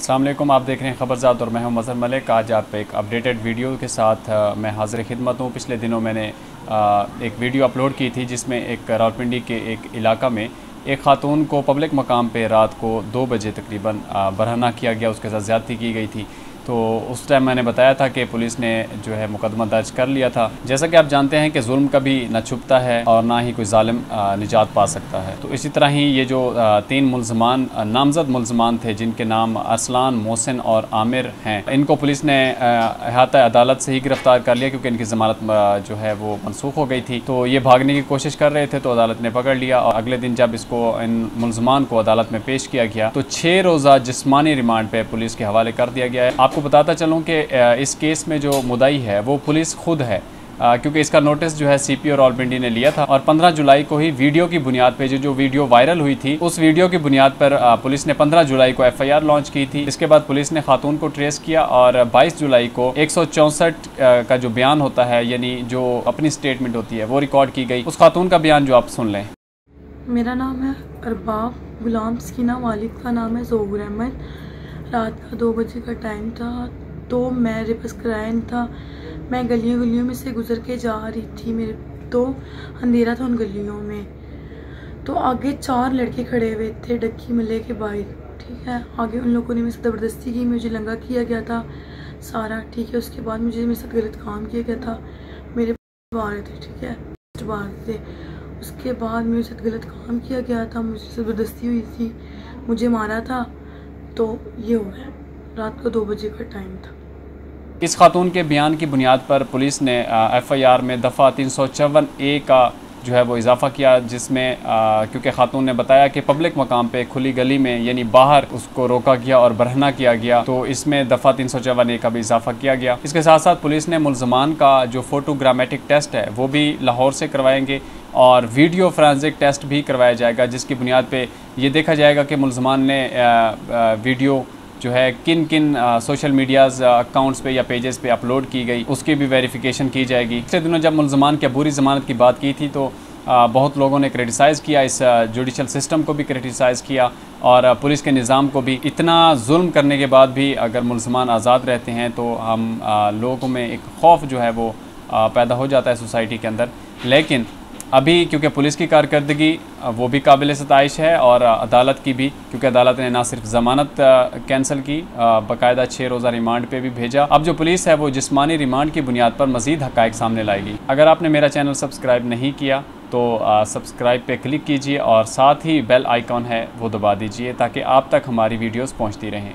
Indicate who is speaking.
Speaker 1: अस्सलाम वालेकुम, आप देख रहे हैं खबरजात और मैं हूं मज़हर मलिक। आज आप एक अपडेटेड वीडियो के साथ मैं हाज़िर खिदमत हूं। पिछले दिनों मैंने एक वीडियो अपलोड की थी जिसमें एक रावलपिंडी के एक इलाका में एक खातून को पब्लिक मकाम पे रात को 2 बजे तकरीबन बरहना किया गया, उसके साथ ज़्यादती की गई थी। तो उस टाइम मैंने बताया था कि पुलिस ने जो है मुकदमा दर्ज कर लिया था। जैसा कि आप जानते हैं कि जुल्म कभी न छुपता है और ना ही कोई जालिम निजात पा सकता है। तो इसी तरह ही ये जो 3 मुल्ज़मान नामजद मुल्ज़मान थे जिनके नाम अरसलान, मोहसिन और आमिर हैं, इनको पुलिस ने अहाता अदालत से ही गिरफ़्तार कर लिया क्योंकि इनकी ज़मानत जो है वो मनसूख हो गई थी। तो ये भागने की कोशिश कर रहे थे तो अदालत ने पकड़ लिया और अगले दिन जब इसको इन मुल्ज़मान को अदालत में पेश किया गया तो 6 रोज़ा जिस्मानी रिमांड पर पुलिस के हवाले कर दिया गया है। आपको बताता चलूँ कि इस केस में जो मुद्दाई है वो पुलिस खुद है, क्योंकि इसका नोटिस जो है सीपीओ रावलपिंडी ने लिया था और 15 जुलाई को ही वीडियो की बुनियाद पे जो वीडियो वायरल हुई थी उस वीडियो की बुनियाद पर पुलिस ने 15 जुलाई को एफआईआर लॉन्च की थी। इसके बाद पुलिस ने खातून को ट्रेस किया और 22 जुलाई को 164 का जो बयान होता है, यानी जो अपनी स्टेटमेंट होती है, वो रिकॉर्ड की गई। उस खातून का बयान जो आप सुन लें।
Speaker 2: मेरा नाम है अरबाब गुलाम सकीना, वालिद का नाम है ज़ोहर अहमद। रात का 2 बजे का टाइम था तो मेरे पास क्राइम था। मैं गलियों गलियों में से गुज़र के जा रही थी, मेरे तो अंधेरा था उन गलियों में। तो आगे 4 लड़के खड़े हुए थे डक्की मल्ले के बाहर, ठीक है। आगे उन लोगों ने मेरे साथ ज़बरदस्ती की, मुझे लंगा किया गया था सारा, ठीक है। उसके बाद मुझे मेरे साथ गलत काम किया गया था, मेरे बाहर थे, ठीक है, बाहर थे। उसके बाद मेरे साथ गलत काम किया गया था, मुझे ज़बरदस्ती हुई थी, मुझे मारा था। तो ये हुआ है, रात को 2 बजे का टाइम था।
Speaker 1: इस खातून के बयान की बुनियाद पर पुलिस ने एफआईआर में दफ़ा 354A का जो है वो इजाफ़ा किया, जिसमें क्योंकि खातून ने बताया कि पब्लिक मकाम पे खुली गली में यानी बाहर उसको रोका गया और बरहना किया गया, तो इसमें दफ़ा 354A का भी इजाफ़ा किया गया। इसके साथ साथ पुलिस ने मुल्ज़मान का जो फोटोग्रामेटिक टेस्ट है वो भी लाहौर से करवाएंगे और वीडियो फोरेंसिक टेस्ट भी करवाया जाएगा, जिसकी बुनियाद पे ये देखा जाएगा कि मुल्ज़मान ने वीडियो जो है किन किन सोशल मीडियाज़ अकाउंट्स पे या पेजेस पे अपलोड की गई, उसकी भी वेरिफिकेशन की जाएगी। पिछले दिनों जब मुल्ज़मान की अबूरी ज़मानत की बात की थी तो बहुत लोगों ने क्रिटिसाइज़ किया, इस जुडिशल सिस्टम को भी क्रिटिसाइज़ किया और पुलिस के निज़ाम को भी। इतना जुल्म करने के बाद भी अगर मुल्ज़मान आज़ाद रहते हैं तो हम लोगों में एक खौफ जो है वो पैदा हो जाता है सोसाइटी के अंदर। लेकिन अभी क्योंकि पुलिस की कारकर्दगी वो भी काबिल सताइश है और अदालत की भी, क्योंकि अदालत ने ना सिर्फ ज़मानत कैंसिल की, बाकायदा 6 रोज़ा रिमांड पे भी भेजा। अब जो पुलिस है वो जिस्मानी रिमांड की बुनियाद पर मज़ीद हक़ाइक़ सामने लाएगी। अगर आपने मेरा चैनल सब्सक्राइब नहीं किया तो सब्सक्राइब पे क्लिक कीजिए और साथ ही बेल आइकॉन है वो दबा दीजिए ताकि आप तक हमारी वीडियोज़ पहुँचती रहें।